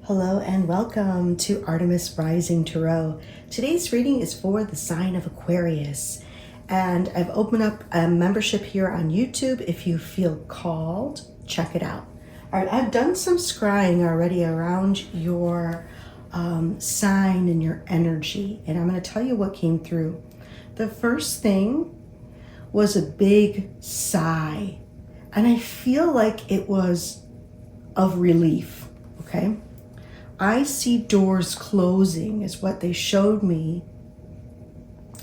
Hello and welcome to Artemis Rising Tarot. Today's reading is for the sign of Aquarius. And I've opened up a membership here on YouTube. If you feel called, check it out. All right, I've done some scrying already around your sign and your energy. And I'm going to tell you what came through. The first thing was a big sigh. And I feel like it was of relief, okay? I see doors closing is what they showed me.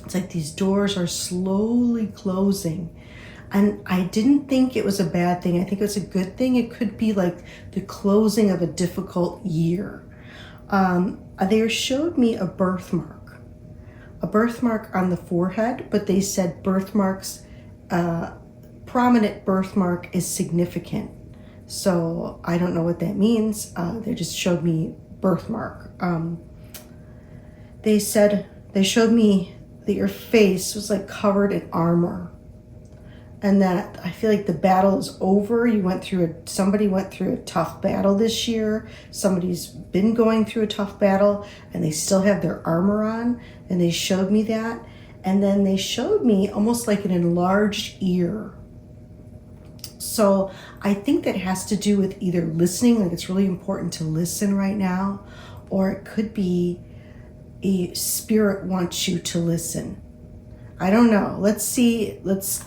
It's like these doors are slowly closing. And I didn't think it was a bad thing. I think it's a good thing. It could be like the closing of a difficult year. They showed me a birthmark on the forehead, but they said birthmarks, prominent birthmark is significant. So I don't know what that means. They just showed me birthmark. They showed me that your face was like covered in armor, and that I feel like the battle is over. Somebody went through a tough battle this year. Somebody's been going through a tough battle and they still have their armor on, and they showed me that. And then they showed me almost like an enlarged ear. So I think that has to do with either listening, like it's really important to listen right now, or it could be a spirit wants you to listen. I don't know. Let's see. Let's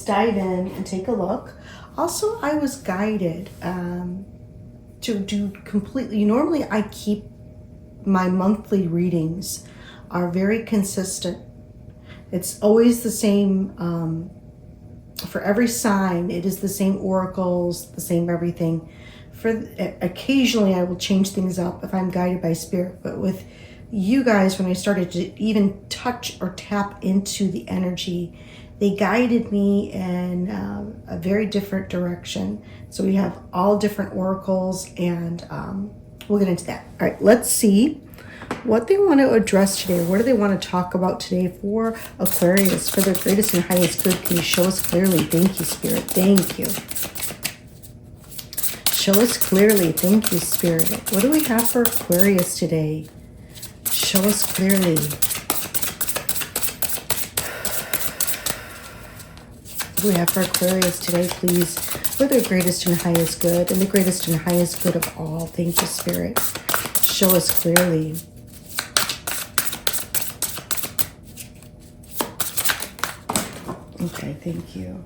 dive in and take a look. Also, I was guided to do completely. Normally, I keep my monthly readings are very consistent. It's always the same. For every sign, it is the same oracles, the same everything. Occasionally, I will change things up if I'm guided by spirit. But with you guys, when I started to even touch or tap into the energy, they guided me in a very different direction. So we have all different oracles, and we'll get into that. All right, let's see what they want to address today. What do they want to talk about today for Aquarius, for their greatest and highest good? Can you show us clearly? Thank you, Spirit. Thank you. Show us clearly. Thank you, Spirit. What do we have for Aquarius today? Show us clearly. What do we have for Aquarius today, please? For their greatest and highest good, and the greatest and highest good of all. Thank you, Spirit. Show us clearly. Okay, thank you.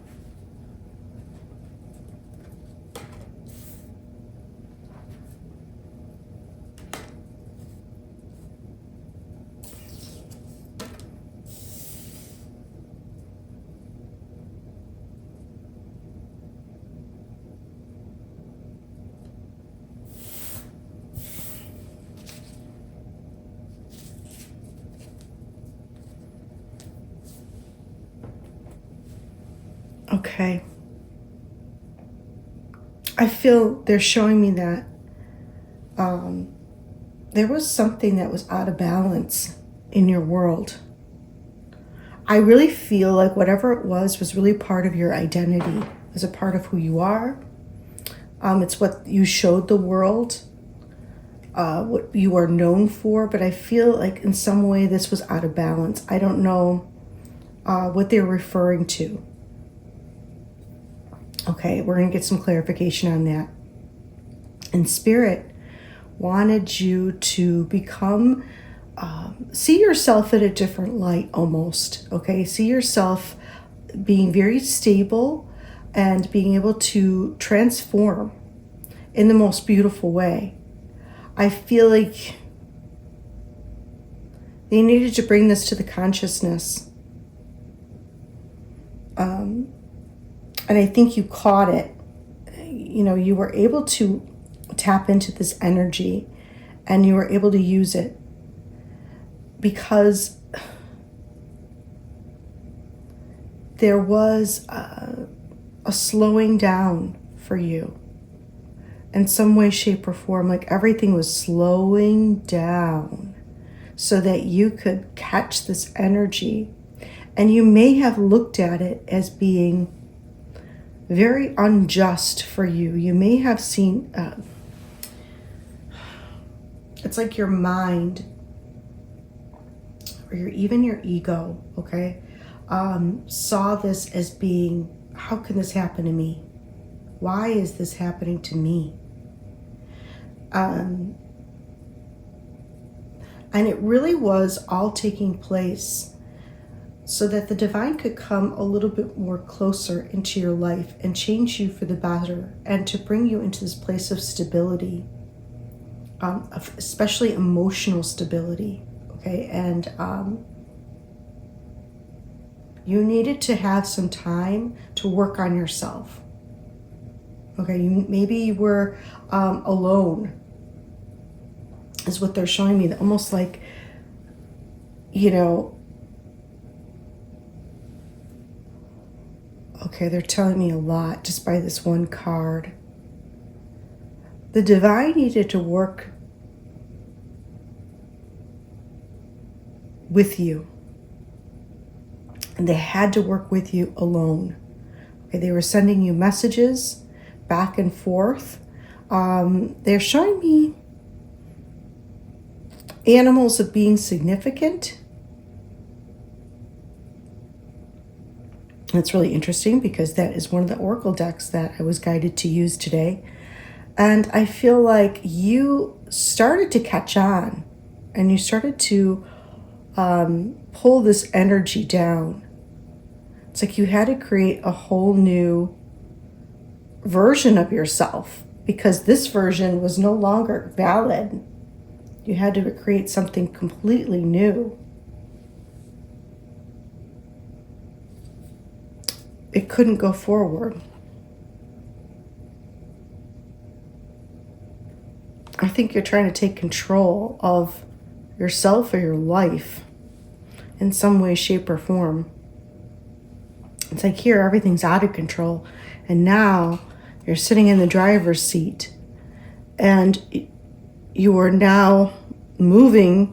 Okay. I feel they're showing me that there was something that was out of balance in your world. I really feel like whatever it was really part of your identity. It was a part of who you are. It's what you showed the world, what you are known for. But I feel like in some way this was out of balance. I don't know what they're referring to. Okay, we're going to get some clarification on that. And Spirit wanted you to become, see yourself in a different light almost, okay? See yourself being very stable and being able to transform in the most beautiful way. I feel like they needed to bring this to the consciousness. And I think you caught it. You know, you were able to tap into this energy and you were able to use it because there was a slowing down for you in some way, shape, or form. Like everything was slowing down so that you could catch this energy And you may have looked at it as being very unjust for you. You may have seen, it's like your mind, or even your ego, okay, saw this as being, how can this happen to me? Why is this happening to me? And it really was all taking place so that the divine could come a little bit more closer into your life and change you for the better, and to bring you into this place of stability, especially emotional stability, okay? And you needed to have some time to work on yourself, okay? Maybe you were alone, is what they're showing me, almost like, okay, they're telling me a lot just by this one card. The divine needed to work with you. And they had to work with you alone. Okay, they were sending you messages back and forth. They're showing me animals of being significant. That's really interesting because that is one of the oracle decks that I was guided to use today. And I feel like you started to catch on, and you started to pull this energy down. It's like you had to create a whole new version of yourself because this version was no longer valid. You had to create something completely new. It couldn't go forward. I think you're trying to take control of yourself or your life in some way, shape, or form. It's like here, everything's out of control. And now you're sitting in the driver's seat and you are now moving,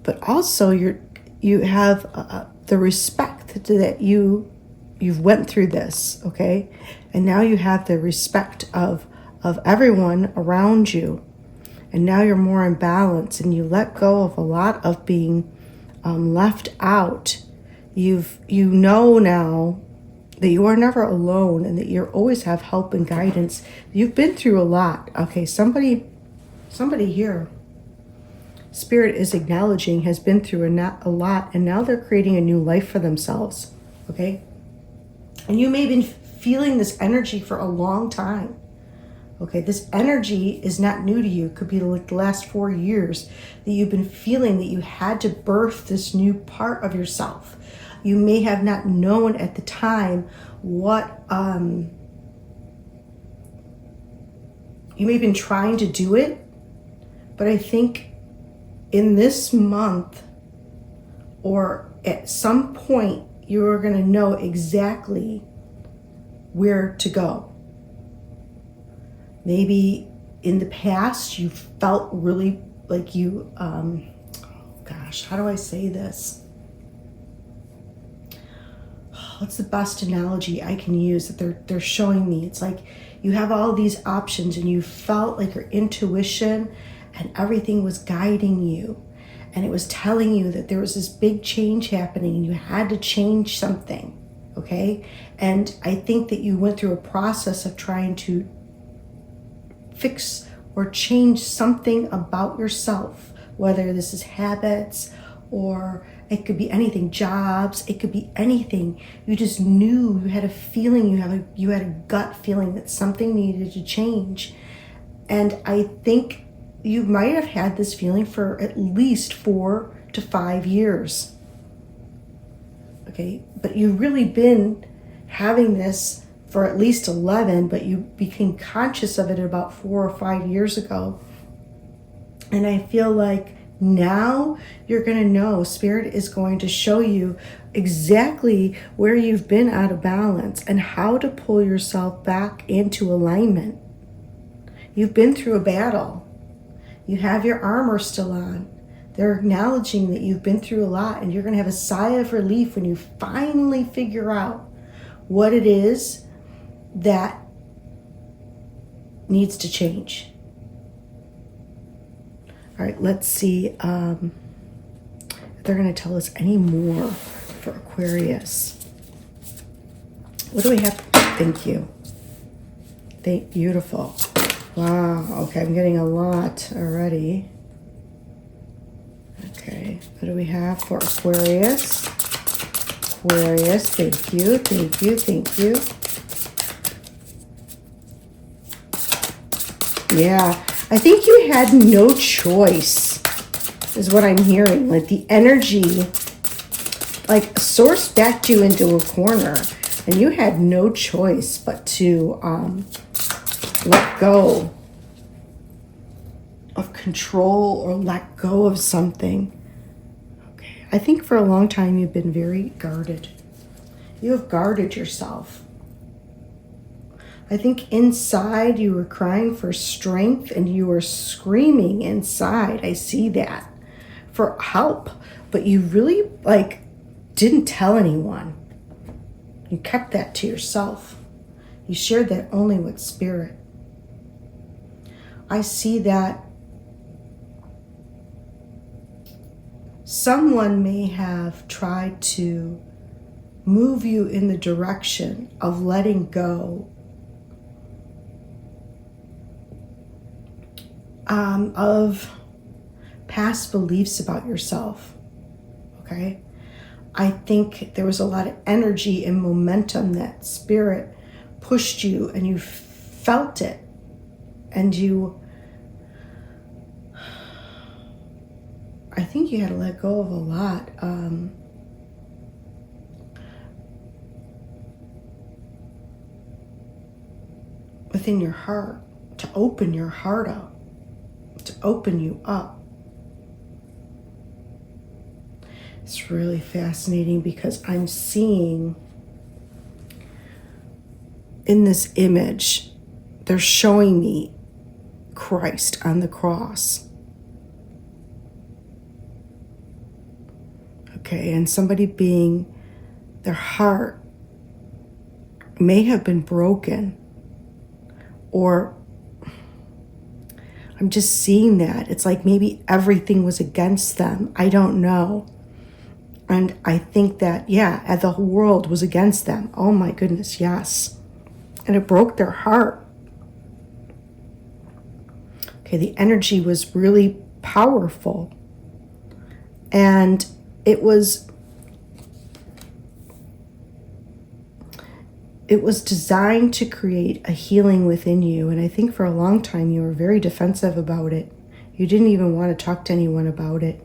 but also you have the respect that you've went through this, okay? And now you have the respect of everyone around you. And now you're more in balance, and you let go of a lot of being left out. You know now that you are never alone, and that you always have help and guidance. You've been through a lot. Okay, somebody here, Spirit is acknowledging, has been through a lot, and now they're creating a new life for themselves, okay? And you may have been feeling this energy for a long time, okay? This energy is not new to you. It could be like the last 4 years that you've been feeling that you had to birth this new part of yourself. You may have not known at the time what, you may have been trying to do it, but I think in this month or at some point, you're going to know exactly where to go. Maybe in the past, you felt really like you, how do I say this? What's the best analogy I can use that they're showing me? It's like you have all these options and you felt like your intuition and everything was guiding you, and it was telling you that there was this big change happening and you had to change something, okay? And I think that you went through a process of trying to fix or change something about yourself, whether this is habits or it could be anything, jobs, it could be anything. You just knew, you had a feeling, you had a gut feeling that something needed to change. And I think you might have had this feeling for at least 4 to 5 years. Okay, but you've really been having this for at least 11, but you became conscious of it about 4 or 5 years ago. And I feel like now you're going to know, Spirit is going to show you exactly where you've been out of balance and how to pull yourself back into alignment. You've been through a battle. You have your armor still on. They're acknowledging that you've been through a lot, and you're going to have a sigh of relief when you finally figure out what it is that needs to change. All right, let's see if they're going to tell us any more for Aquarius. What do we have? Thank you. Beautiful. Wow. Okay, I'm getting a lot already. Okay, what do we have for Aquarius? Aquarius, thank you, thank you, thank you. Yeah, I think you had no choice, is what I'm hearing. Like the energy, like a source backed you into a corner, and you had no choice but to let go of control or let go of something. Okay, I think for a long time you've been very guarded. You have guarded yourself. I think inside you were crying for strength and you were screaming inside. I see that, for help, but you really didn't tell anyone. You kept that to yourself. You shared that only with spirit. I see that someone may have tried to move you in the direction of letting go of past beliefs about yourself. Okay? I think there was a lot of energy and momentum that spirit pushed you, and you felt it, and I think you had to let go of a lot. Within your heart, to open your heart up, to open you up. It's really fascinating because I'm seeing in this image, they're showing me Christ on the cross. Okay, and somebody being, their heart may have been broken, or I'm just seeing that. It's like maybe everything was against them. I don't know. And I think that, the whole world was against them. Oh my goodness, yes. And it broke their heart. Okay, the energy was really powerful. And it was designed to create a healing within you. And I think for a long time you were very defensive about it. You didn't even want to talk to anyone about it.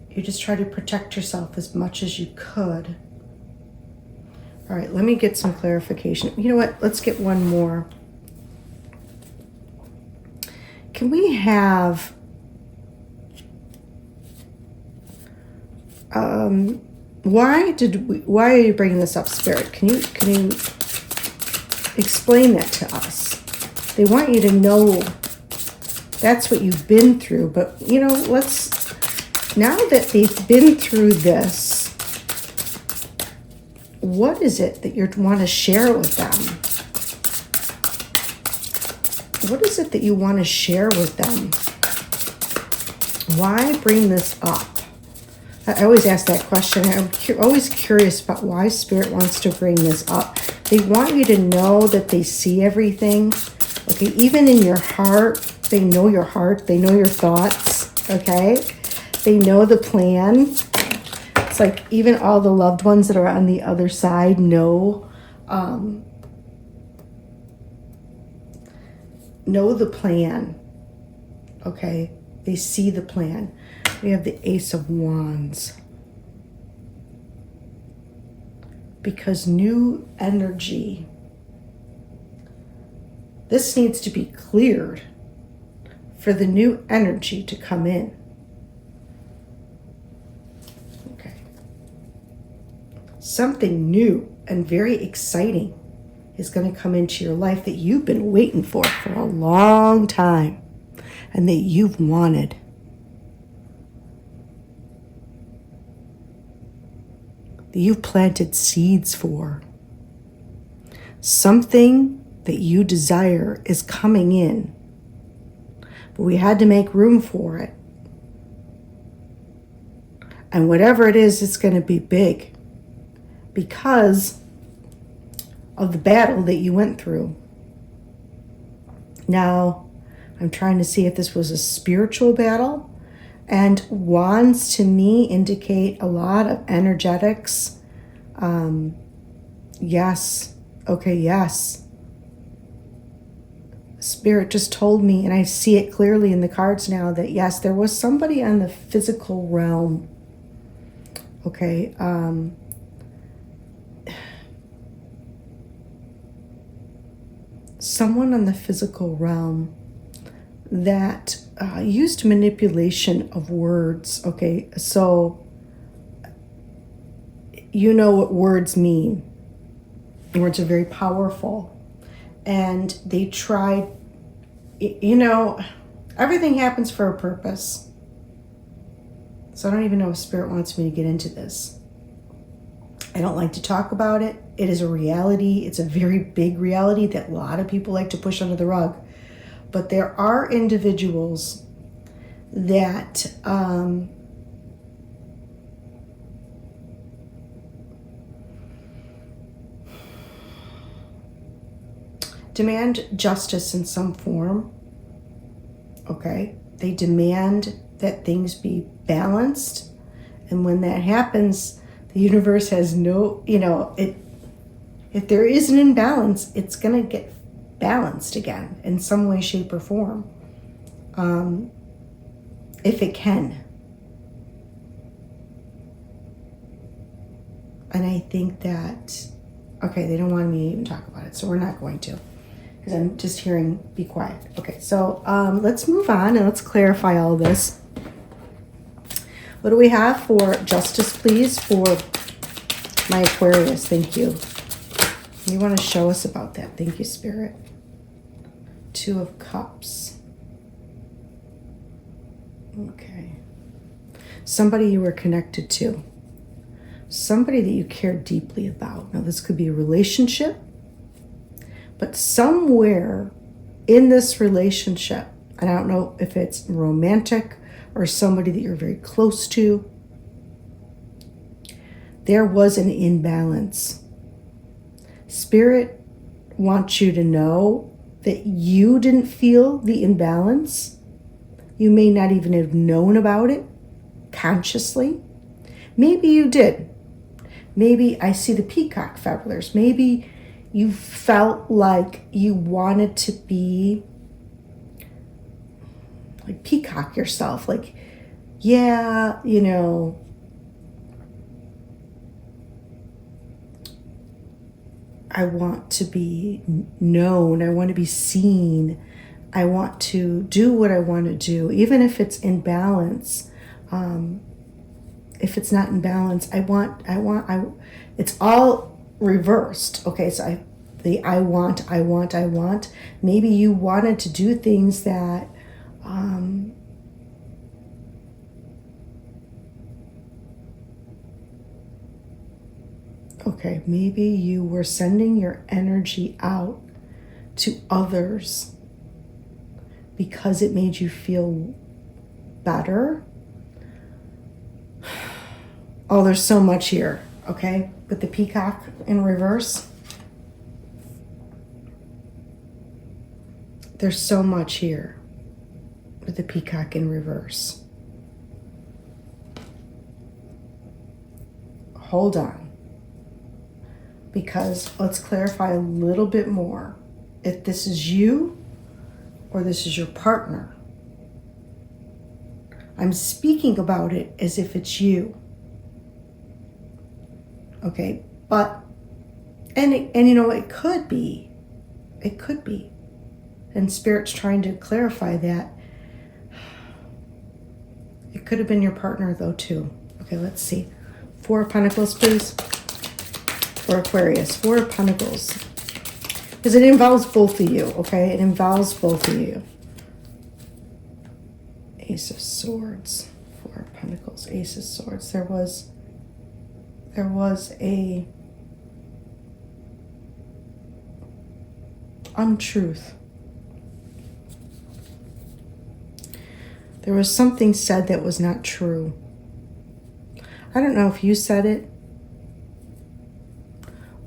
You just tried to protect yourself as much as you could. All right, let me get some clarification. You know what? Let's get one more. Can we have why are you bringing this up, Spirit? Can you explain that to us? They want you to know that's what you've been through, but now that they've been through this, what is it that you want to share with them? What is it that you want to share with them? Why bring this up? I always ask that question. I'm always curious about why Spirit wants to bring this up. They want you to know that they see everything. Okay, even in your heart, they know your heart. They know your thoughts. Okay, they know the plan. It's like even all the loved ones that are on the other side know the plan. Okay, they see the plan. We have the Ace of Wands. Because new energy, this needs to be cleared for the new energy to come in. Okay. Something new and very exciting is going to come into your life that you've been waiting for a long time. and that you've wanted. That you've planted seeds for. Something that you desire is coming in, but we had to make room for it. And whatever it is, it's going to be big because of the battle that you went through. Now, I'm trying to see if this was a spiritual battle. And wands to me indicate a lot of energetics. Yes. Okay, yes. Spirit just told me, and I see it clearly in the cards now, that yes, there was somebody on the physical realm. Okay. Someone on the physical realm that used manipulation of words. Okay, so you know what words mean. Words are very powerful. And they tried, everything happens for a purpose. So I don't even know if Spirit wants me to get into this. I don't like to talk about it. It is a reality. It's a very big reality that a lot of people like to push under the rug. But there are individuals that demand justice in some form. Okay? They demand that things be balanced. And when that happens, the universe has no, if there is an imbalance, it's going to get balanced again in some way, shape, or form. If it can. And I think that, okay, they don't want me to even talk about it, so we're not going to. Because I'm just hearing, be quiet. Okay, so let's move on and let's clarify all this. What do we have for justice, please, for my Aquarius? Thank you. You want to show us about that. Thank you, Spirit. 2 of Cups. Okay. Somebody you were connected to. Somebody that you care deeply about. Now, this could be a relationship, but somewhere in this relationship, and I don't know if it's romantic or somebody that you're very close to, there was an imbalance. Spirit wants you to know that you didn't feel the imbalance. You may not even have known about it consciously. Maybe you did. Maybe I see the peacock feathers. Maybe you felt like you wanted to be like peacock yourself. Like, yeah, I want to be known. I want to be seen. I want to do what I want to do, even if it's in balance. If it's not in balance, it's all reversed. Okay, so I want. Maybe you wanted to do things that, okay, maybe you were sending your energy out to others because it made you feel better. Oh, there's so much here, okay? With the peacock in reverse. There's so much here with the peacock in reverse. Hold on. Because let's clarify a little bit more. If this is you or this is your partner. I'm speaking about it as if it's you. Okay, but, and it could be. It could be. And Spirit's trying to clarify that. It could have been your partner though too. Okay, let's see. 4 of Pentacles, please. For Aquarius, 4 of Pentacles. Because it involves both of you, okay? It involves both of you. Ace of Swords, Four of Pentacles, Ace of Swords. There was a untruth. There was something said that was not true. I don't know if you said it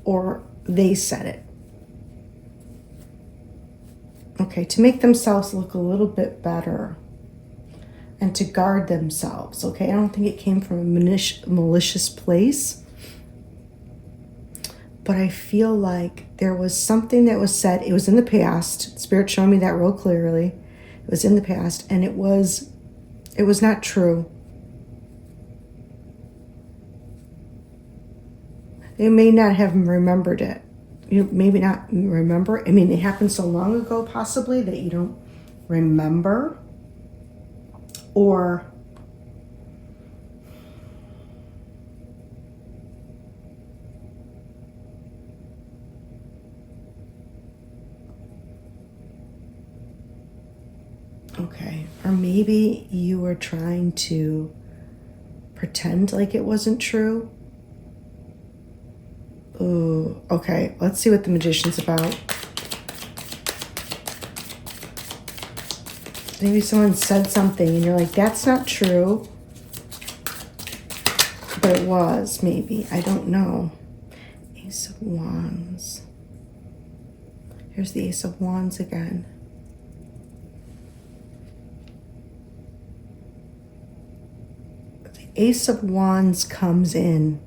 or they said it. Okay, to make themselves look a little bit better and to guard themselves. Okay, I don't think it came from a malicious place. But I feel like there was something that was said. It was in the past. Spirit showed me that real clearly. It was in the past, and it was not true. They may not have remembered it. You maybe not remember. I mean, it happened so long ago, possibly, that you don't remember. Or okay, or maybe you were trying to pretend like it wasn't true. Ooh, okay, let's see what the Magician's about. Maybe someone said something and you're like, that's not true. But it was, maybe. I don't know. Ace of Wands. Here's the Ace of Wands again. The Ace of Wands comes in.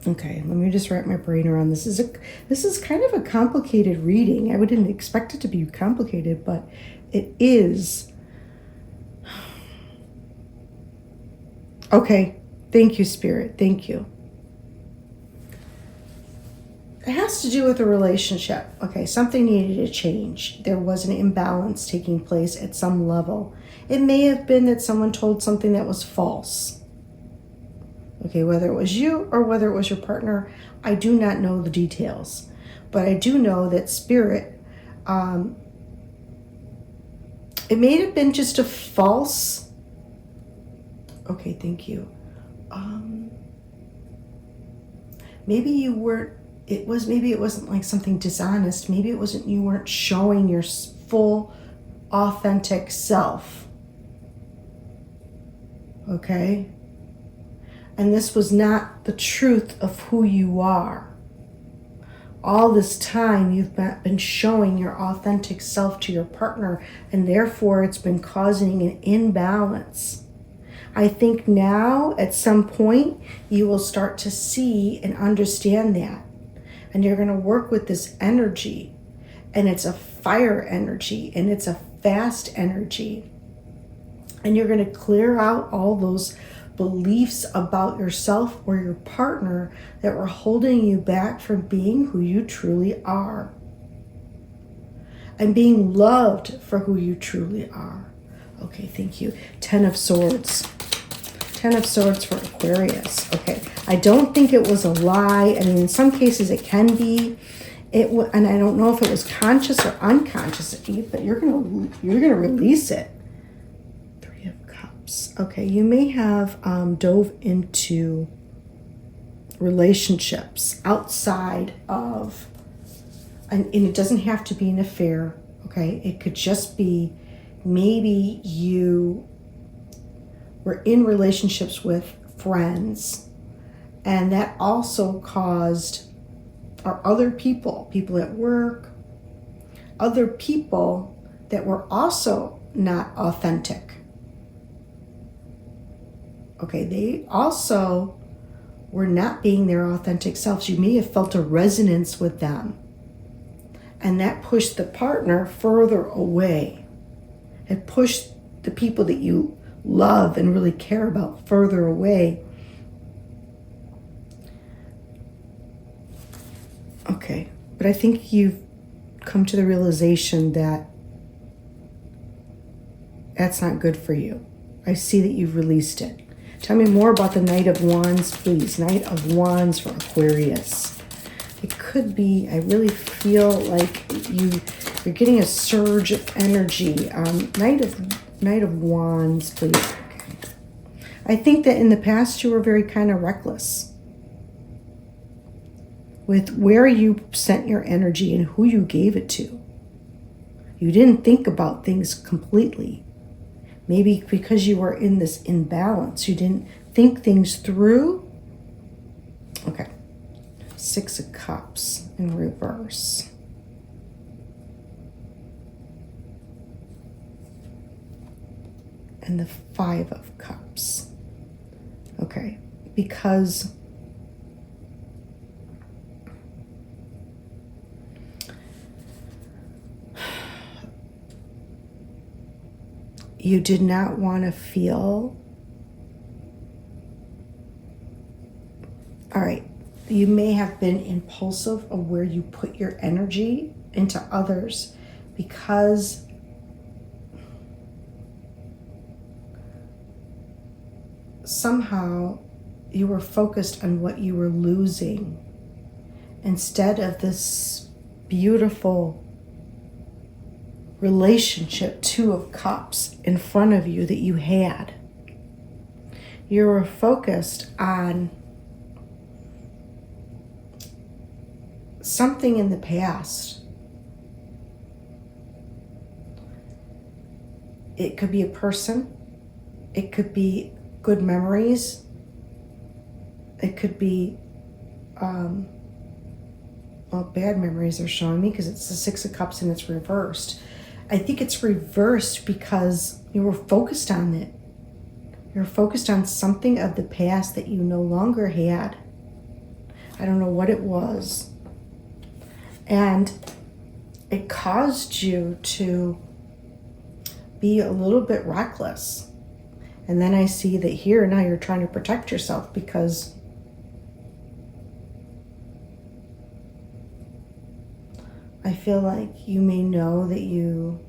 Okay, let me just wrap my brain around this. This is kind of a complicated reading. I wouldn't expect it to be complicated, but it is. Okay, thank you, Spirit. Thank you. It has to do with a relationship. Okay, something needed to change. There was an imbalance taking place at some level. It may have been that someone told something that was false. Okay, whether it was you or whether it was your partner, I do not know the details. But I do know that Spirit, it may have been just a false. Okay, thank you. Maybe maybe it wasn't like something dishonest. Maybe it wasn't, you weren't showing your full, authentic self. Okay? And this was not the truth of who you are. All this time you've been showing your authentic self to your partner, and therefore it's been causing an imbalance. I think now at some point you will start to see and understand that. And you're going to work with this energy. And it's a fire energy, and it's a fast energy. And you're going to clear out all those beliefs about yourself or your partner that were holding you back from being who you truly are and being loved for who you truly are. Okay, thank you. 10 of Swords. 10 of Swords for Aquarius. Okay, I don't think it was a lie. I mean, in some cases it can be. And I don't know if it was conscious or unconscious, but you're gonna release it. Okay, you may have dove into relationships outside of, and it doesn't have to be an affair, okay? It could just be maybe you were in relationships with friends, and that also caused, or other people at work, other people that were also not authentic. Okay, they also were not being their authentic selves. You may have felt a resonance with them. And that pushed the partner further away. It pushed the people that you love and really care about further away. Okay, but I think you've come to the realization that that's not good for you. I see that you've released it. Tell me more about the Knight of Wands, please. Knight of Wands for Aquarius. It could be, I really feel like you're getting a surge of energy. Knight of Knight of Wands, please. Okay. I think that in the past you were very kind of reckless with where you sent your energy and who you gave it to. You didn't think about things completely. Maybe because you were in this imbalance, you didn't think things through. Okay. 6 of Cups in reverse. And the 5 of Cups. Okay. Because you did not want to feel, all right, you may have been impulsive of where you put your energy into others because somehow you were focused on what you were losing instead of this beautiful relationship, 2 of Cups in front of you that you had. You were focused on something in the past. It could be a person. It could be good memories. It could be, bad memories are showing me because it's the 6 of Cups and it's reversed. I think it's reversed because you were focused on it. You're focused on something of the past that you no longer had. I don't know what it was. And it caused you to be a little bit reckless. And then I see that here now you're trying to protect yourself because I feel like you may know that you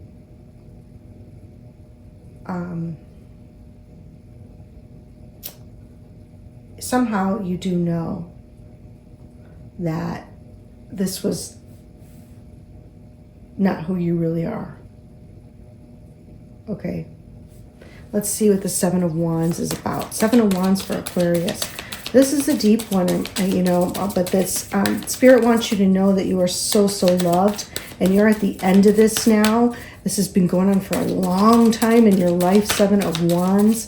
somehow you do know that this was not who you really are. Okay. Let's see what the 7 of Wands is about. 7 of Wands for Aquarius. This is a deep one, but this Spirit wants you to know that you are so, so loved, and you're at the end of this now. This has been going on for a long time in your life, 7 of Wands.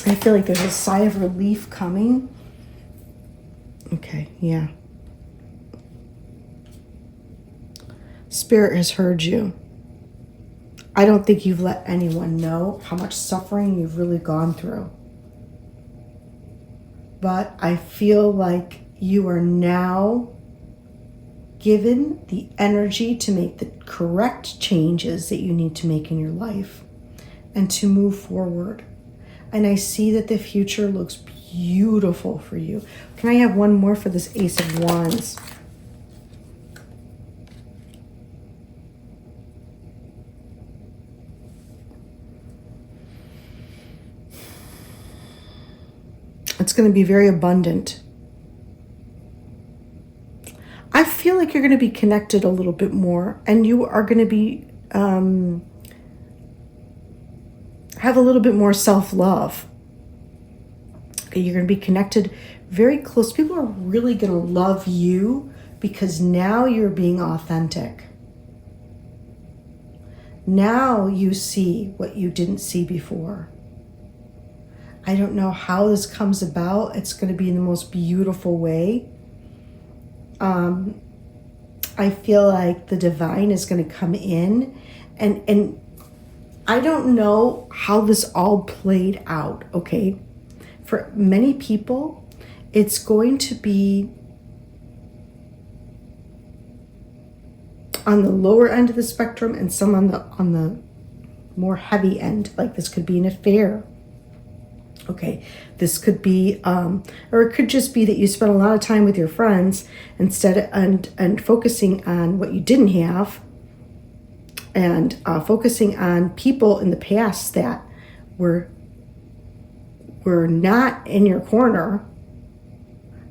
I feel like there's a sigh of relief coming. Okay, yeah. Spirit has heard you. I don't think you've let anyone know how much suffering you've really gone through. But I feel like you are now given the energy to make the correct changes that you need to make in your life and to move forward. And I see that the future looks beautiful for you. Can I have one more for this Ace of Wands? It's going to be very abundant. I feel like you're going to be connected a little bit more, and you are going to be have a little bit more self-love. Okay, you're going to be connected very close. People are really going to love you because now you're being authentic. Now you see what you didn't see before. I don't know how this comes about. It's going to be in the most beautiful way. I feel like the divine is going to come in, and I don't know how this all played out, okay? For many people, it's going to be on the lower end of the spectrum and some on the more heavy end. Like this could be an affair. Okay, this could be, or it could just be that you spent a lot of time with your friends instead and focusing on what you didn't have, and focusing on people in the past that were not in your corner,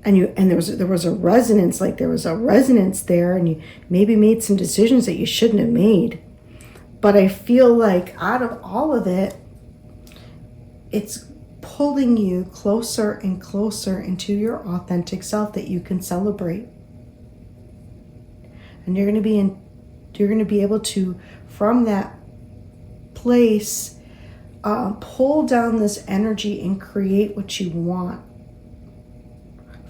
and there was a resonance, like there was a resonance there, and you maybe made some decisions that you shouldn't have made. But I feel like out of all of it, it's pulling you closer and closer into your authentic self that you can celebrate. And you're going to be able to, from that place, pull down this energy and create what you want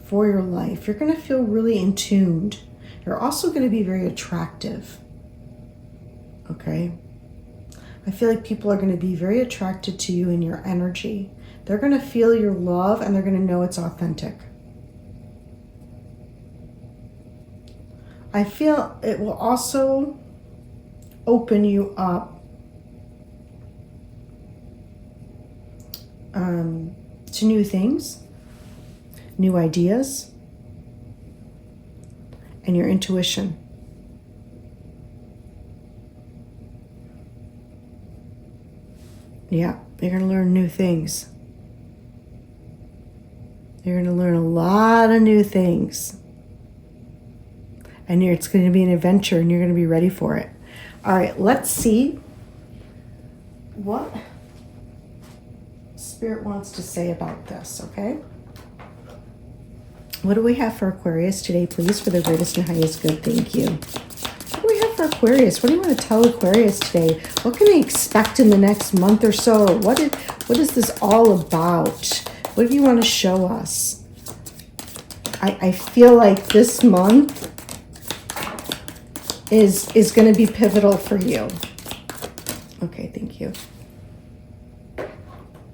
for your life. You're going to feel really in tuned. You're also going to be very attractive. Okay? I feel like people are going to be very attracted to you and your energy. They're going to feel your love and they're going to know it's authentic. I feel it will also open you up to new things, new ideas, and your intuition. Yeah, you're going to learn new things. You're going to learn a lot of new things. And it's going to be an adventure and you're going to be ready for it. All right, let's see what Spirit wants to say about this, okay? What do we have for Aquarius today, please, for the greatest and highest good? Thank you. What do we have for Aquarius? What do you want to tell Aquarius today? What can they expect in the next month or so? Or what is this all about? What do you want to show us? I feel like this month is going to be pivotal for you. Okay, thank you.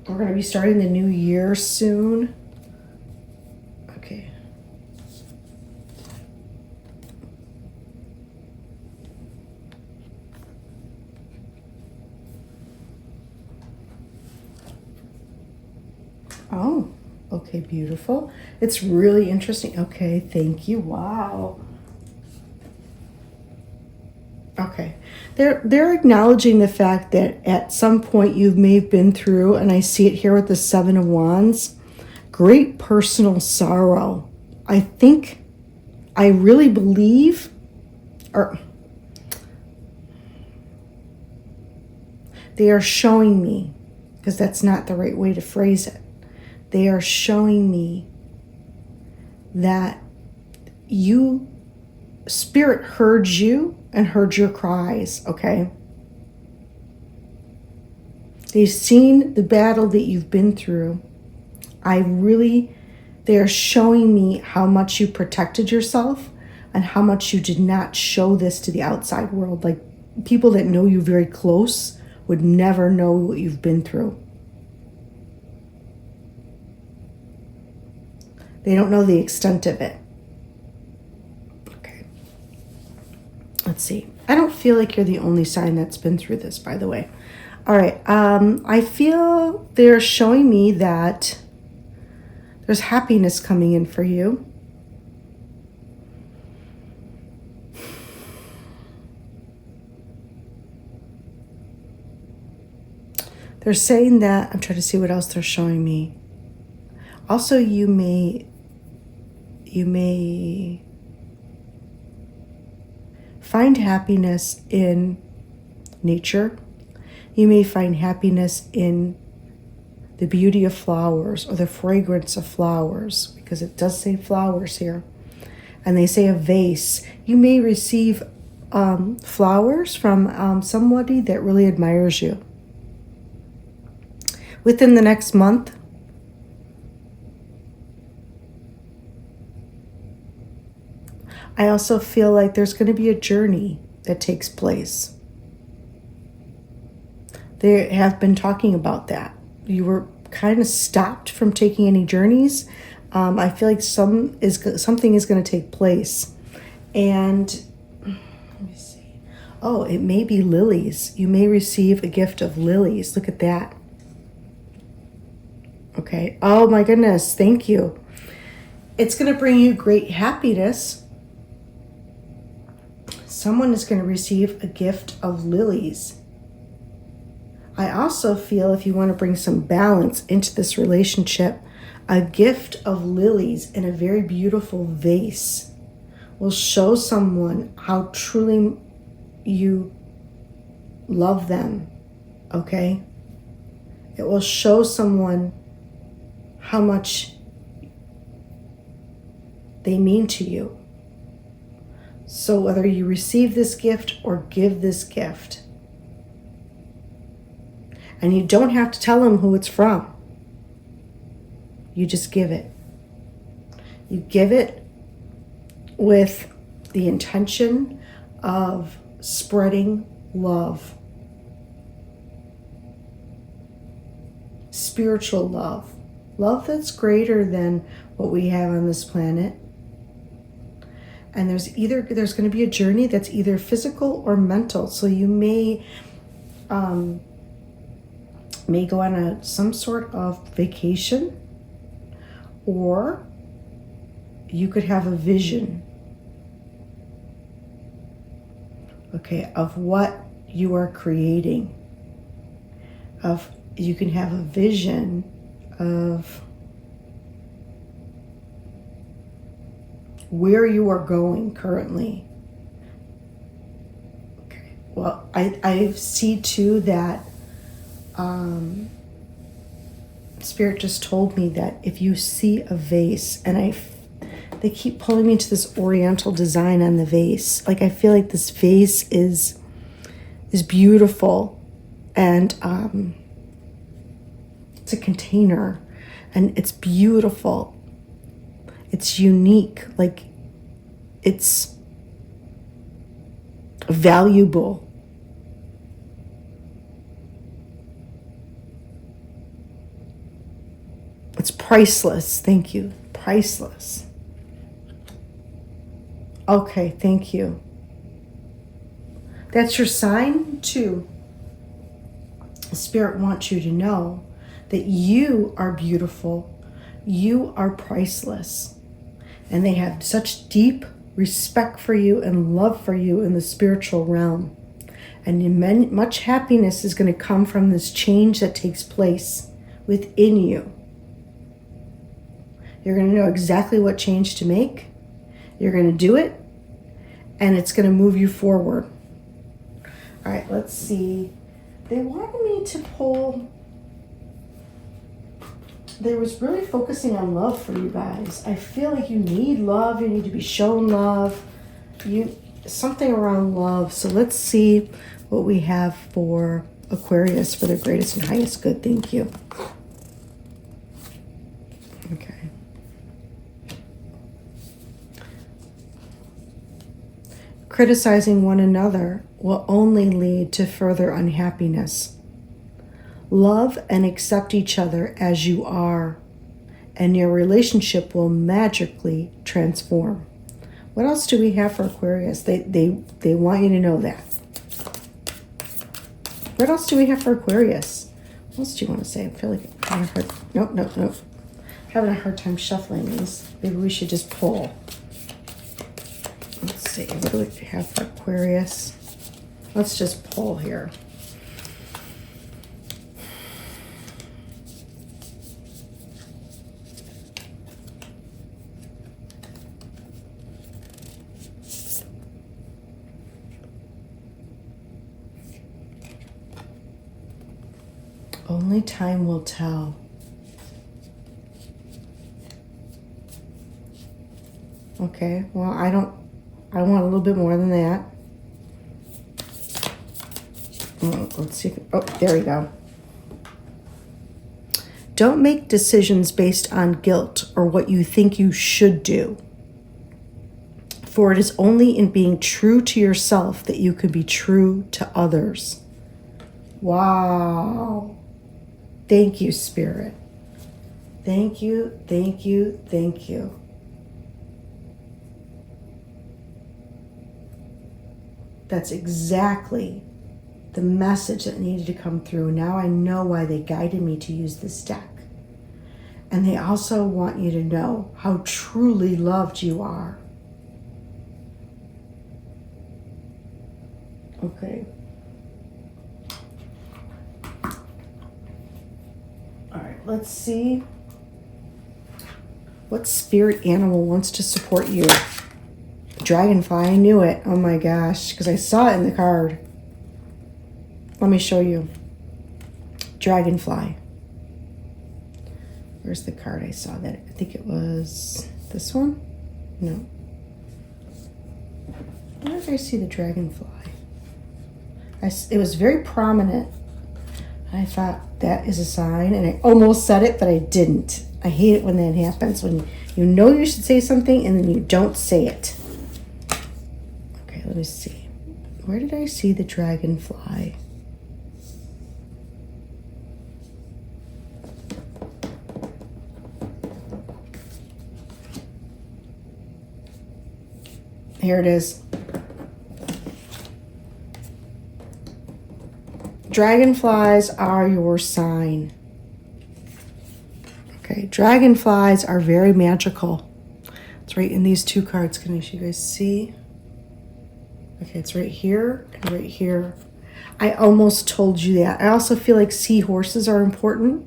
We're going to be starting the new year soon. Okay. Oh, okay, beautiful. It's really interesting. Okay, thank you. Wow. Okay. They're acknowledging the fact that at some point you may have been through, and I see it here with the Seven of Wands, great personal sorrow. I really believe, or they are showing me, because that's not the right way to phrase it. They are showing me that Spirit heard you and heard your cries, okay? They've seen the battle that you've been through. They are showing me how much you protected yourself and how much you did not show this to the outside world. Like, people that know you very close would never know what you've been through. They don't know the extent of it. Okay. Let's see. I don't feel like you're the only sign that's been through this, by the way. All right. I feel they're showing me that there's happiness coming in for you. They're saying that, I'm trying to see what else they're showing me. Also, you may find happiness in nature. You may find happiness in the beauty of flowers or the fragrance of flowers, because it does say flowers here. And they say a vase. You may receive flowers from somebody that really admires you. Within the next month, I also feel like there's going to be a journey that takes place. They have been talking about that. You were kind of stopped from taking any journeys. I feel like something is going to take place. And let me see. Oh, it may be lilies. You may receive a gift of lilies. Look at that. Okay. Oh my goodness. Thank you. It's going to bring you great happiness. Someone is going to receive a gift of lilies. I also feel, if you want to bring some balance into this relationship, a gift of lilies in a very beautiful vase will show someone how truly you love them, okay? It will show someone how much they mean to you. So whether you receive this gift or give this gift, and you don't have to tell them who it's from. You just give it. You give it with the intention of spreading love. Spiritual love. Love that's greater than what we have on this planet. And there's going to be a journey that's either physical or mental. So you may go on some sort of vacation, or you could have a vision, okay, of what you are creating. You can have a vision of where you are going currently. Okay. Well, I see too that Spirit just told me that if you see a vase, and they keep pulling me to this oriental design on the vase. Like I feel like this vase is beautiful, and it's a container, and it's beautiful. It's unique, like it's valuable. It's priceless. Thank you. Priceless. Okay, thank you. That's your sign too. Spirit wants you to know that you are beautiful. You are priceless. And they have such deep respect for you and love for you in the spiritual realm. And much happiness is going to come from this change that takes place within you. You're going to know exactly what change to make. You're going to do it, and it's going to move you forward. All right, let's see. They wanted me to pull. They was really focusing on love for you guys. I feel like you need love. You need to be shown love. Something around love. So let's see what we have for Aquarius for their greatest and highest good. Thank you. Okay. Criticizing one another will only lead to further unhappiness. Love and accept each other as you are, and your relationship will magically transform. What else do we have for Aquarius? They want you to know that. What else do we have for Aquarius? What else do you want to say? I feel like I'm having a hard... Nope. Having a hard time shuffling these. Maybe we should just pull. Let's see, what do we have for Aquarius? Let's just pull here. Only time will tell. Okay, well, I want a little bit more than that. Let's see. Oh, there we go. Don't make decisions based on guilt or what you think you should do. For it is only in being true to yourself that you can be true to others. Wow. Thank you, Spirit. Thank you, thank you, thank you. That's exactly the message that needed to come through. Now I know why they guided me to use this deck. And they also want you to know how truly loved you are. Okay. All right, let's see what spirit animal wants to support you. Dragonfly, I knew it. Oh my gosh, because I saw it in the card. Let me show you. Dragonfly. Where's the card I saw that? I think it was this one? No. Where did I see the dragonfly? It was very prominent. I thought that is a sign, and I almost said it, but I didn't. I hate it when that happens, when you know you should say something and then you don't say it. Okay, let me see. Where did I see the dragonfly? Here it is. Dragonflies are your sign. Okay, dragonflies are very magical. It's right in these two cards. Can you guys see? Okay, it's right here and right here. I almost told you that. I also feel like seahorses are important.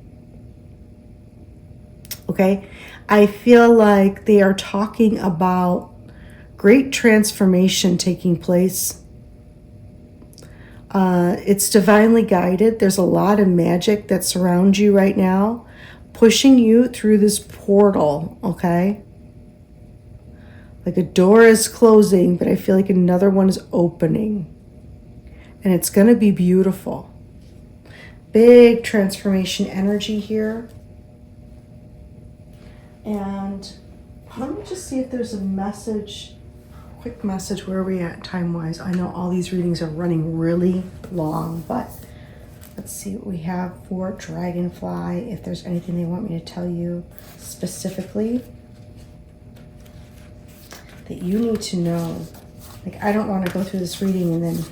Okay, I feel like they are talking about great transformation taking place. It's divinely guided. There's a lot of magic that surrounds you right now, pushing you through this portal, okay? Like a door is closing, but I feel like another one is opening. And it's going to be beautiful. Big transformation energy here. And let me just see if there's a message. Quick message. Where are we at time-wise? I know all these readings are running really long, but let's see what we have for Dragonfly. If there's anything they want me to tell you specifically that you need to know. Like, I don't want to go through this reading and then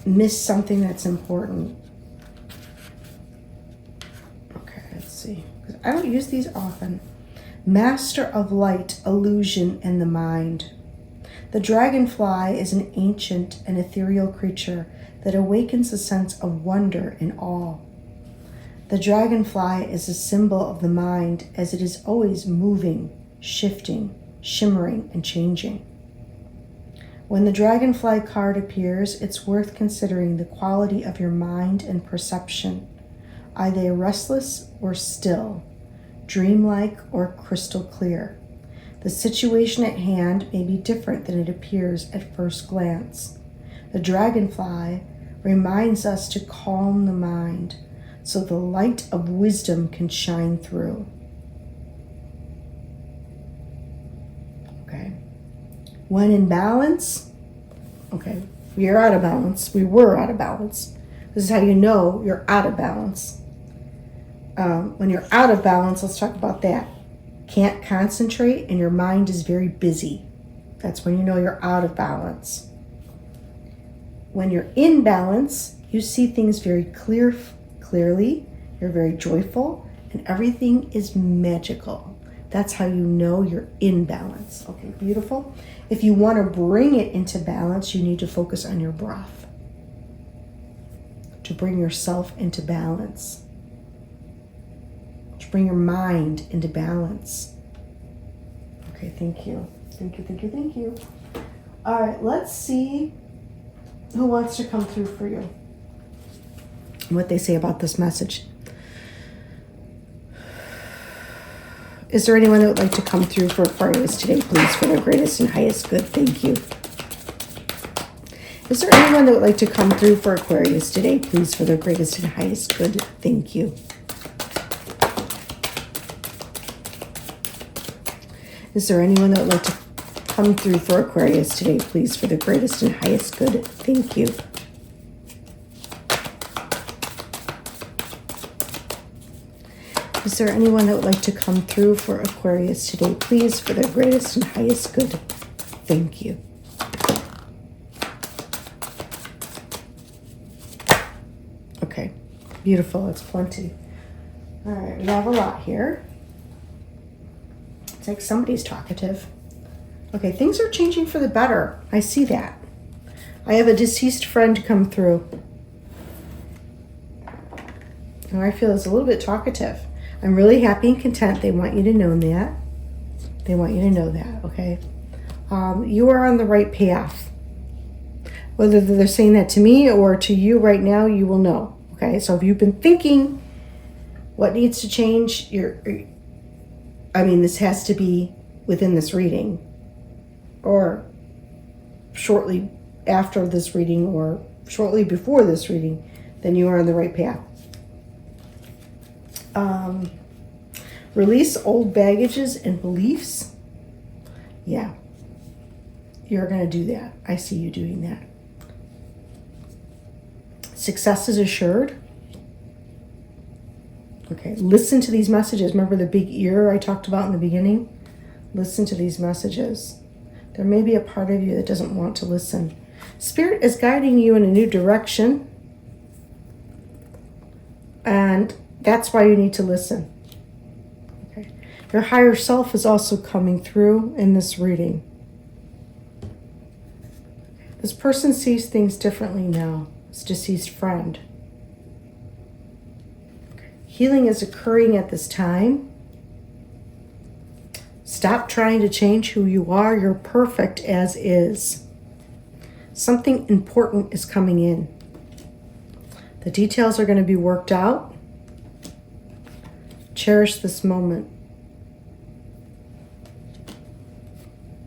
miss something that's important. Okay, let's see. 'Cause I don't use these often. Master of light, illusion, and the mind. The dragonfly is an ancient and ethereal creature that awakens a sense of wonder and awe. The dragonfly is a symbol of the mind, as it is always moving, shifting, shimmering, and changing. When the dragonfly card appears, it's worth considering the quality of your mind and perception. Are they restless or still? Dreamlike or crystal clear? The situation at hand may be different than it appears at first glance. The dragonfly reminds us to calm the mind so the light of wisdom can shine through. Okay. When in balance, okay, we are out of balance. We were out of balance. This is how you know you're out of balance. When you're out of balance, let's talk about that. Can't concentrate and your mind is very busy. That's when you know you're out of balance. When you're in balance, you see things very clearly. You're very joyful and everything is magical. That's how you know you're in balance. Okay, beautiful. If you want to bring it into balance, you need to focus on your breath to bring yourself into balance. Bring your mind into balance. Okay, thank you. Thank you, thank you, thank you. All right, let's see who wants to come through for you and what they say about this message. Is there anyone that would like to come through for Aquarius today, please, for their greatest and highest good? Thank you. Is there anyone that would like to come through for Aquarius today, please, for their greatest and highest good? Thank you. Is there anyone that would like to come through for Aquarius today, please, for the greatest and highest good? Thank you. Is there anyone that would like to come through for Aquarius today, please, for the greatest and highest good? Thank you. Okay, beautiful. That's plenty. All right, we have a lot here. It's like somebody's talkative. Okay, things are changing for the better. I see that. I have a deceased friend come through. And I feel it's a little bit talkative. I'm really happy and content. They want you to know that. They want you to know that, okay? You are on the right path. Whether they're saying that to me or to you right now, you will know. Okay, so if you've been thinking what needs to change, this has to be within this reading, or shortly after this reading, or shortly before this reading, then you are on the right path. Release old baggages and beliefs. Yeah, you're going to do that. I see you doing that. Success is assured. Okay, listen to these messages. Remember the big ear I talked about in the beginning? Listen to these messages. There may be a part of you that doesn't want to listen. Spirit is guiding you in a new direction. And that's why you need to listen. Okay. Your higher self is also coming through in this reading. This person sees things differently now. It's a deceased friend. Healing is occurring at this time. Stop trying to change who you are. You're perfect as is. Something important is coming in. The details are going to be worked out. Cherish this moment.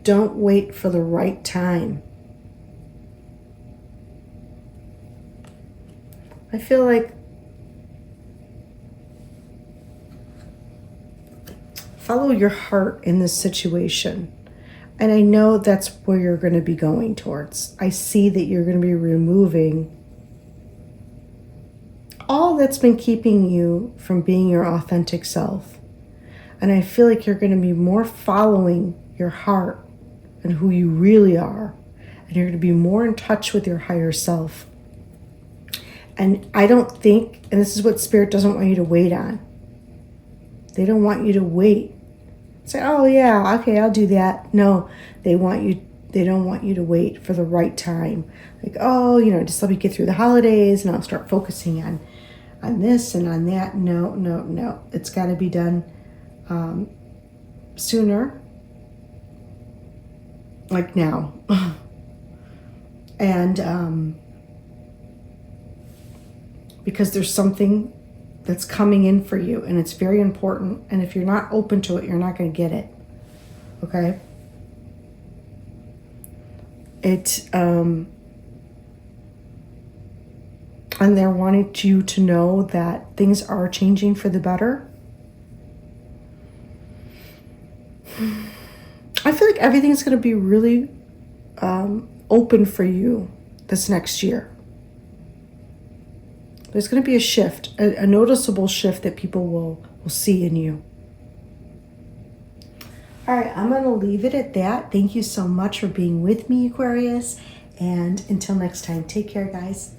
Don't wait for the right time. I feel like follow your heart in this situation. And I know that's where you're going to be going towards. I see that you're going to be removing all that's been keeping you from being your authentic self. And I feel like you're going to be more following your heart and who you really are. And you're going to be more in touch with your higher self. And I don't think, and this is what Spirit doesn't want you to wait on. They don't want you to wait. Say, oh yeah, okay, I'll do that. No, they don't want you to wait for the right time. Like, oh, just let me get through the holidays and I'll start focusing on this and on that. No. It's got to be done sooner. Like now. And because there's something that's coming in for you and it's very important. And if you're not open to it, you're not going to get it. Okay? And they're wanting you to know that things are changing for the better. I feel like everything's going to be really open for you this next year. There's going to be a shift, a noticeable shift that people will see in you. All right, I'm going to leave it at that. Thank you so much for being with me, Aquarius. And until next time, take care, guys.